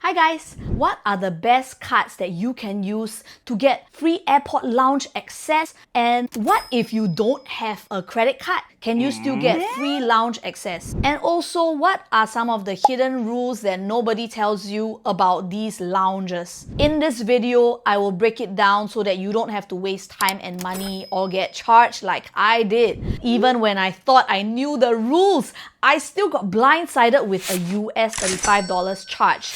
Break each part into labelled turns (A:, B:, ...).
A: Hi guys! What are the best cards that you can use to get free airport lounge access? And what if you don't have a credit card? Can you still get free lounge access? And also, what are some of the hidden rules that nobody tells you about these lounges? In this video, I will break it down so that you don't have to waste time and money or get charged like I did. Even when I thought I knew the rules, I still got blindsided with a US $35 charge.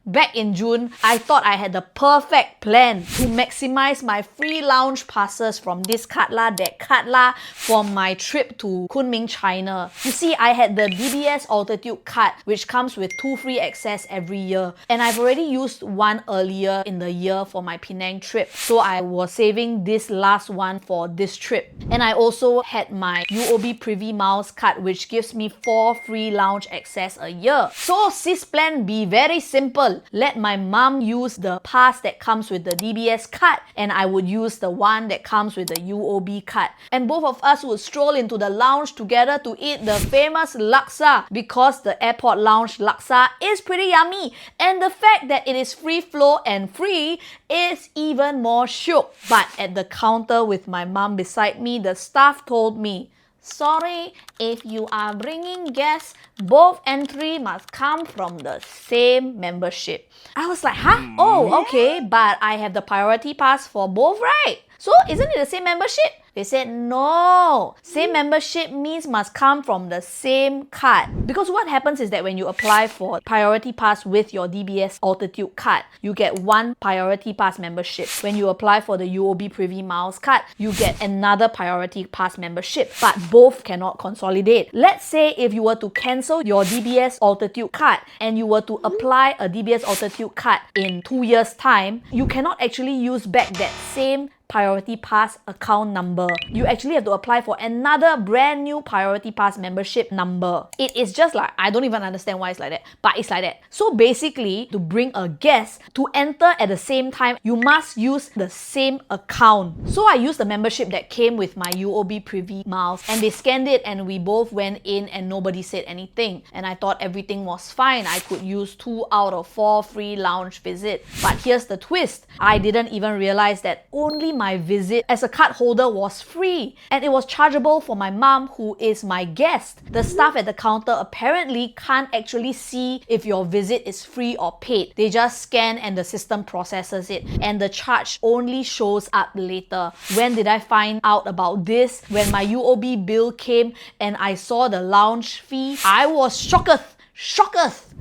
A: Back in June, I thought I had the perfect plan to maximize my free lounge passes from this card lah, that card lah, for my trip to Kunming, China. You see, I had the DBS Altitude card, which comes with 2 free access every year. And I've already used one earlier in the year for my Penang trip. So I was saving this last one for this trip. And I also had my UOB Privy Miles card, which gives me 4 free lounge access a year. So sis plan be very simple. Let my mom use the pass that comes with the DBS card and I would use the one that comes with the UOB card. And both of us would stroll into the lounge together to eat the famous laksa because the airport lounge laksa is pretty yummy. And the fact that it is free flow and free is even more shook. But at the counter with my mom beside me, the staff told me, "Sorry, if you are bringing guests, both entry must come from the same membership." I was like, huh? Oh, okay, but I have the priority pass for both, right? So isn't it the same membership? They said, no, same membership means must come from the same card. Because what happens is that when you apply for priority pass with your DBS Altitude card, you get one priority pass membership. When you apply for the UOB Privy Miles card, you get another priority pass membership, but both cannot consolidate. Let's say if you were to cancel your DBS Altitude card and you were to apply a DBS Altitude card in 2 years' time, you cannot actually use back that same priority pass account number. You actually have to apply for another brand new priority pass membership number. It is just like, I don't even understand why it's like that, but it's like that. So basically, to bring a guest to enter at the same time, you must use the same account. So I used the membership that came with my UOB Privy Miles and they scanned it and we both went in and nobody said anything. And I thought everything was fine. I could use 2 out of 4 free lounge visits. But here's the twist. I didn't even realize that only my visit as a card holder was free and it was chargeable for my mom, who is my guest. The staff at the counter apparently can't actually see if your visit is free or paid. They just scan and the system processes it and the charge only shows up later. When did I find out about this? When my UOB bill came and I saw the lounge fee, I was shocked.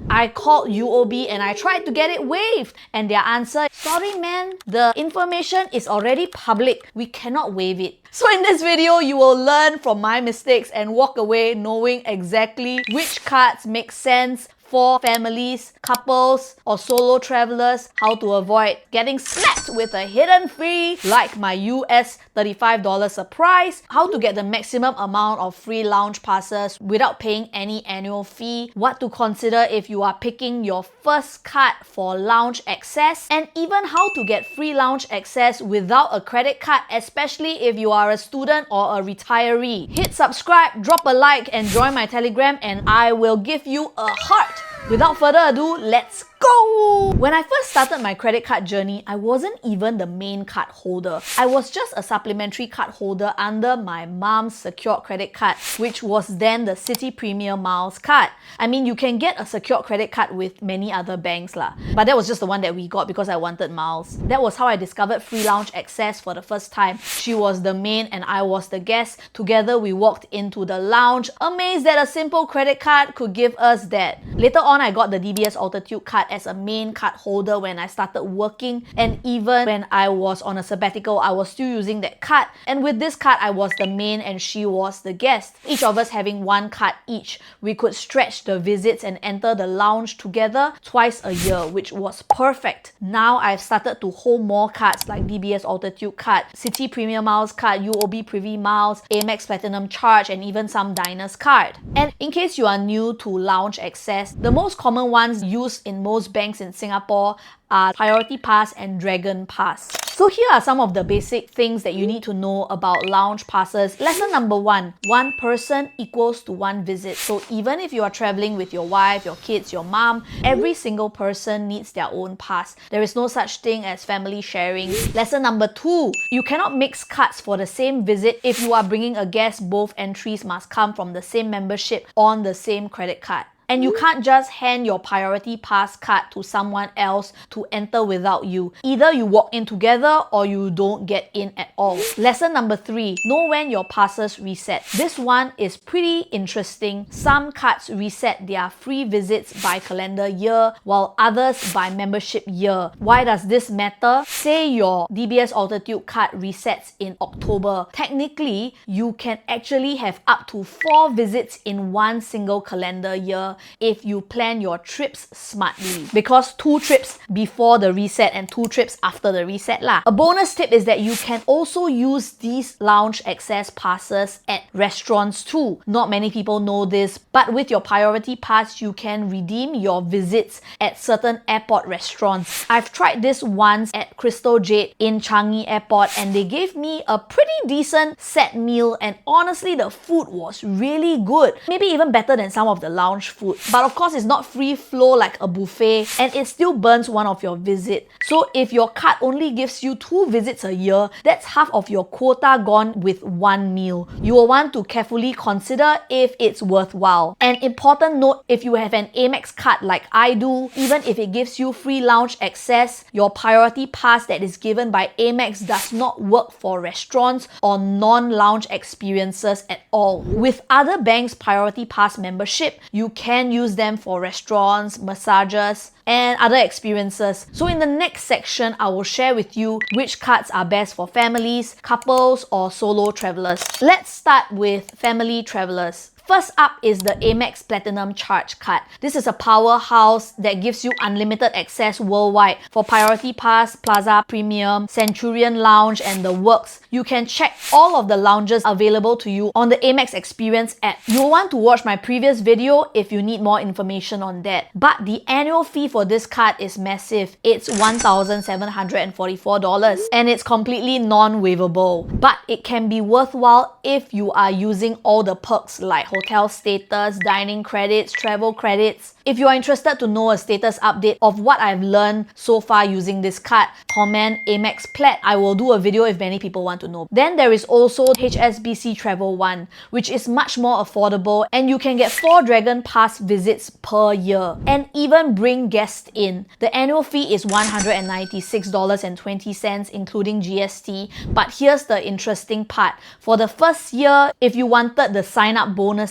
A: I called UOB and I tried to get it waived and their answer, "Sorry man, the information is already public. We cannot waive it." So in this video, you will learn from my mistakes and walk away knowing exactly which cards make sense for families, couples, or solo travelers, how to avoid getting slapped with a hidden fee like my US $35 surprise, how to get the maximum amount of free lounge passes without paying any annual fee, what to consider if you are picking your first card for lounge access, and even how to get free lounge access without a credit card, especially if you are a student or a retiree. Hit subscribe, drop a like, and join my Telegram and I will give you a heart. Without further ado, let's go! When I first started my credit card journey, I wasn't even the main card holder. I was just a supplementary card holder under my mom's secured credit card, which was then the Citi Premier Miles card. I mean, you can get a secured credit card with many other banks lah, but that was just the one that we got because I wanted miles. That was how I discovered free lounge access for the first time. She was the main and I was the guest. Together we walked into the lounge, amazed that a simple credit card could give us that. Later on, I got the DBS Altitude card as a main card holder when I started working, and even when I was on a sabbatical, I was still using that card. And with this card, I was the main and she was the guest. Each of us having one card each, we could stretch the visits and enter the lounge together twice a year, which was perfect. Now I've started to hold more cards like DBS Altitude card, Citi Premier Miles card, UOB Privy Miles, Amex Platinum Charge, and even some Diners card. And in case you are new to lounge access, the most common ones used in most most banks in Singapore are Priority Pass and Dragon Pass. So here are some of the basic things that you need to know about lounge passes. Lesson number 1, one person equals to one visit. So even if you are traveling with your wife, your kids, your mom, every single person needs their own pass. There is no such thing as family sharing. Lesson number 2, you cannot mix cards for the same visit. If you are bringing a guest, both entries must come from the same membership on the same credit card. And you can't just hand your Priority Pass card to someone else to enter without you. Either you walk in together or you don't get in at all. Lesson number 3, know when your passes reset. This one is pretty interesting. Some cards reset their free visits by calendar year, while others by membership year. Why does this matter? Say your DBS Altitude card resets in October. Technically, you can actually have up to 4 visits in one single calendar year if you plan your trips smartly, because 2 trips before the reset and 2 trips after the reset lah. A bonus tip is that you can also use these lounge access passes at restaurants too. Not many people know this, but with your Priority Pass, you can redeem your visits at certain airport restaurants. I've tried this once at Crystal Jade in Changi Airport, and they gave me a pretty decent set meal, and honestly the food was really good. Maybe even better than some of the lounge food. But of course, it's not free flow like a buffet, and it still burns one of your visit. So if your card only gives you 2 visits a year, that's half of your quota gone with 1 meal. You will want to carefully consider if it's worthwhile. An important note, if you have an Amex card like I do, even if it gives you free lounge access, your Priority Pass that is given by Amex does not work for restaurants or non-lounge experiences at all. With other banks' Priority Pass membership, you can use them for restaurants, massages, and other experiences. So in the next section, I will share with you which cards are best for families, couples, or solo travelers. Let's start with family travelers. First up is the Amex Platinum Charge Card. This is a powerhouse that gives you unlimited access worldwide for Priority Pass, Plaza Premium, Centurion Lounge, and the works. You can check all of the lounges available to you on the Amex Experience app. You'll want to watch my previous video if you need more information on that. But the annual fee for this card is massive. It's $1,744 and it's completely non-waivable. But it can be worthwhile if you are using all the perks like hotel status, dining credits, travel credits. If you are interested to know a status update of what I've learned so far using this card, comment Amex Plat. I will do a video if many people want to know. Then there is also HSBC Travel One, which is much more affordable, and you can get 4 Dragon Pass visits per year and even bring guests in. The annual fee is $196.20 including GST. But here's the interesting part. For the first year, if you wanted the sign-up bonuses,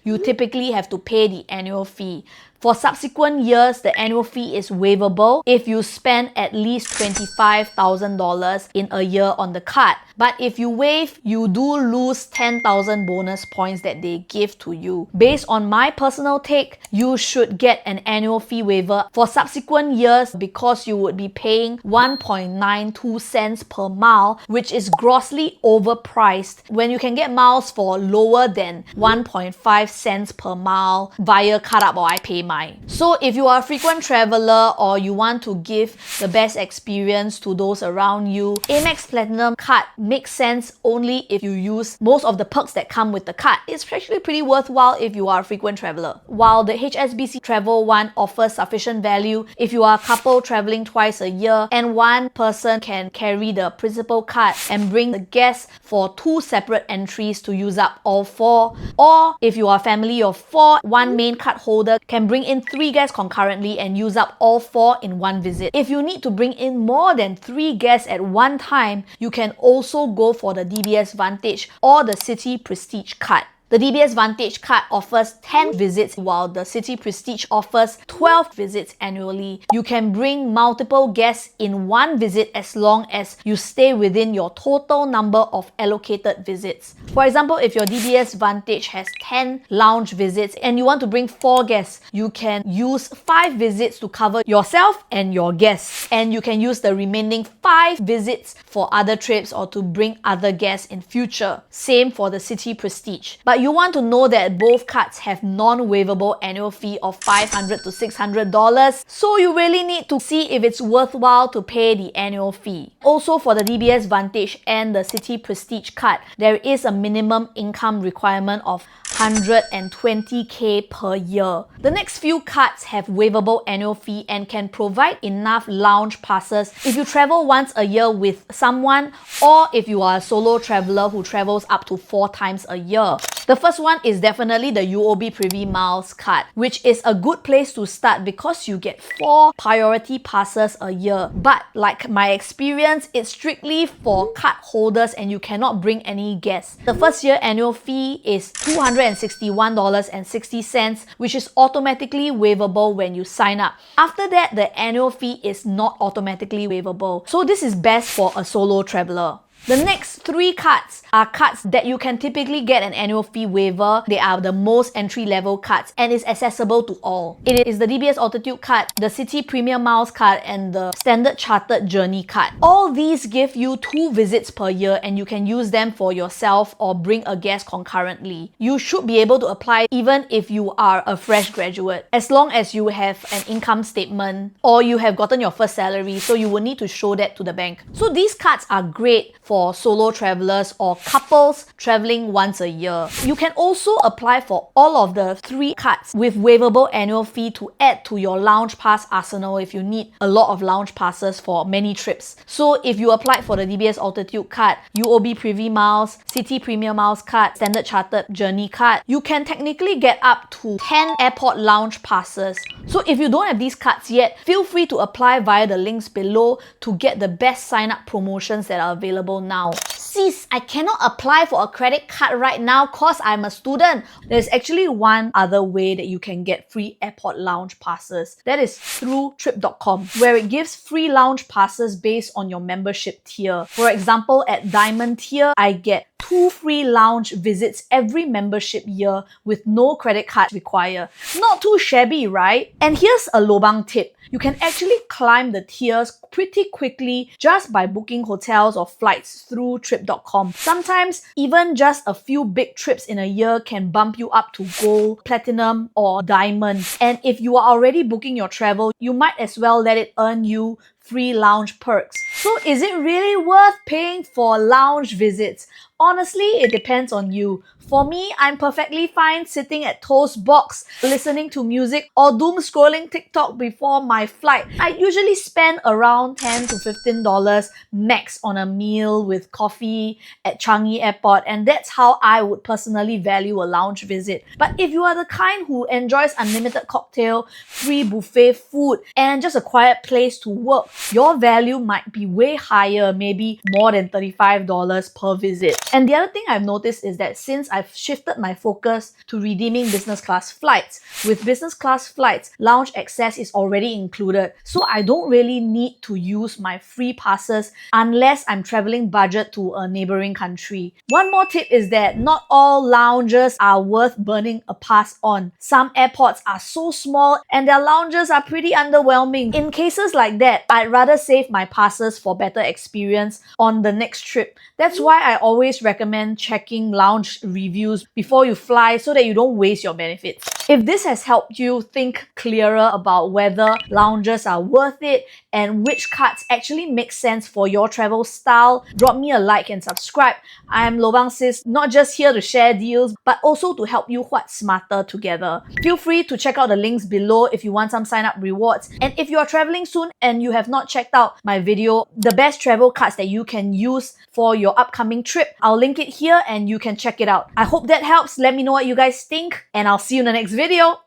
A: you typically have to pay the annual fee. For subsequent years, the annual fee is waivable if you spend at least $25,000 in a year on the card. But if you waive, you do lose 10,000 bonus points that they give to you. Based on my personal take, you should get an annual fee waiver for subsequent years because you would be paying 1.92 cents per mile, which is grossly overpriced when you can get miles for lower than 1.5 cents per mile via CardUp or iPay. So if you are a frequent traveler or you want to give the best experience to those around you, Amex Platinum card makes sense only if you use most of the perks that come with the card. It's actually pretty worthwhile if you are a frequent traveler. While the HSBC Travel One offers sufficient value if you are a couple traveling twice a year and one person can carry the principal card and bring the guests for 2 separate entries to use up all 4. Or if you are a family of 4, one main card holder can bring in 3 guests concurrently and use up all 4 in one visit. If you need to bring in more than 3 guests at one time, you can also go for the DBS Vantage or the City Prestige card. The DBS Vantage card offers 10 visits while the City Prestige offers 12 visits annually. You can bring multiple guests in one visit as long as you stay within your total number of allocated visits. For example, if your DBS Vantage has 10 lounge visits and you want to bring 4 guests, you can use 5 visits to cover yourself and your guests. And you can use the remaining 5 visits for other trips or to bring other guests in future. Same for the City Prestige. But But you want to know that both cards have non-waivable annual fee of $500 to $600, so you really need to see if it's worthwhile to pay the annual fee. Also, for the DBS Vantage and the City Prestige card, there is a minimum income requirement of 120k per year. The next few cards have waivable annual fee and can provide enough lounge passes if you travel once a year with someone, or if you are a solo traveler who travels up to 4 times a year. The first one is definitely the UOB Privy Miles card, which is a good place to start because you get 4 priority passes a year. But like my experience, it's strictly for card holders and you cannot bring any guests. The first year annual fee is $261.60, which is automatically waivable when you sign up. After that, the annual fee is not automatically waivable. So this is best for a solo traveler. The next 3 cards are cards that you can typically get an annual fee waiver. They are the most entry-level cards and is accessible to all. It is the DBS Altitude card, the City Premium Miles card, and the Standard Chartered Journey card. All these give you 2 visits per year and you can use them for yourself or bring a guest concurrently. You should be able to apply even if you are a fresh graduate, as long as you have an income statement or you have gotten your first salary, so you will need to show that to the bank. So these cards are great for solo travelers or couples traveling once a year. You can also apply for all of the 3 cards with waivable annual fee to add to your lounge pass arsenal if you need a lot of lounge passes for many trips. So if you applied for the DBS Altitude card, UOB Privy Miles, City Premium Miles card, Standard Chartered Journey card, you can technically get up to 10 airport lounge passes. So if you don't have these cards yet, feel free to apply via the links below to get the best sign-up promotions that are available now. Sis, I cannot apply for a credit card right now cause I'm a student. There's actually one other way that you can get free airport lounge passes. That is through trip.com, where it gives free lounge passes based on your membership tier. For example, at Diamond tier, I get 2 free lounge visits every membership year with no credit card required. Not too shabby, right? And here's a lobang tip. You can actually climb the tiers pretty quickly just by booking hotels or flights through trip.com. Sometimes even just a few big trips in a year can bump you up to gold, platinum, or diamond. And if you are already booking your travel, you might as well let it earn you free lounge perks. So is it really worth paying for lounge visits? Honestly, it depends on you. For me, I'm perfectly fine sitting at Toast Box, listening to music or doom scrolling TikTok before my flight. I usually spend around $10 to $15 max on a meal with coffee at Changi Airport, and that's how I would personally value a lounge visit. But if you are the kind who enjoys unlimited cocktail, free buffet food, and just a quiet place to work, your value might be way higher, maybe more than $35 per visit. And the other thing I've noticed is that since I've shifted my focus to redeeming business class flights, with business class flights, lounge access is already included. So I don't really need to use my free passes unless I'm traveling budget to a neighboring country. One more tip is that not all lounges are worth burning a pass on. Some airports are so small and their lounges are pretty underwhelming. In cases like that, I'd rather save my passes for better experience on the next trip. That's why I always recommend checking lounge reviews before you fly so that you don't waste your benefits. If this has helped you think clearer about whether lounges are worth it and which cards actually make sense for your travel style, drop me a like and subscribe. I'm Lobang Sis, not just here to share deals, but also to help you huat smarter together. Feel free to check out the links below if you want some sign-up rewards. And if you are traveling soon and you have not checked out my video, the best travel cards that you can use for your upcoming trip, I'll link it here and you can check it out. I hope that helps. Let me know what you guys think and I'll see you in the next video.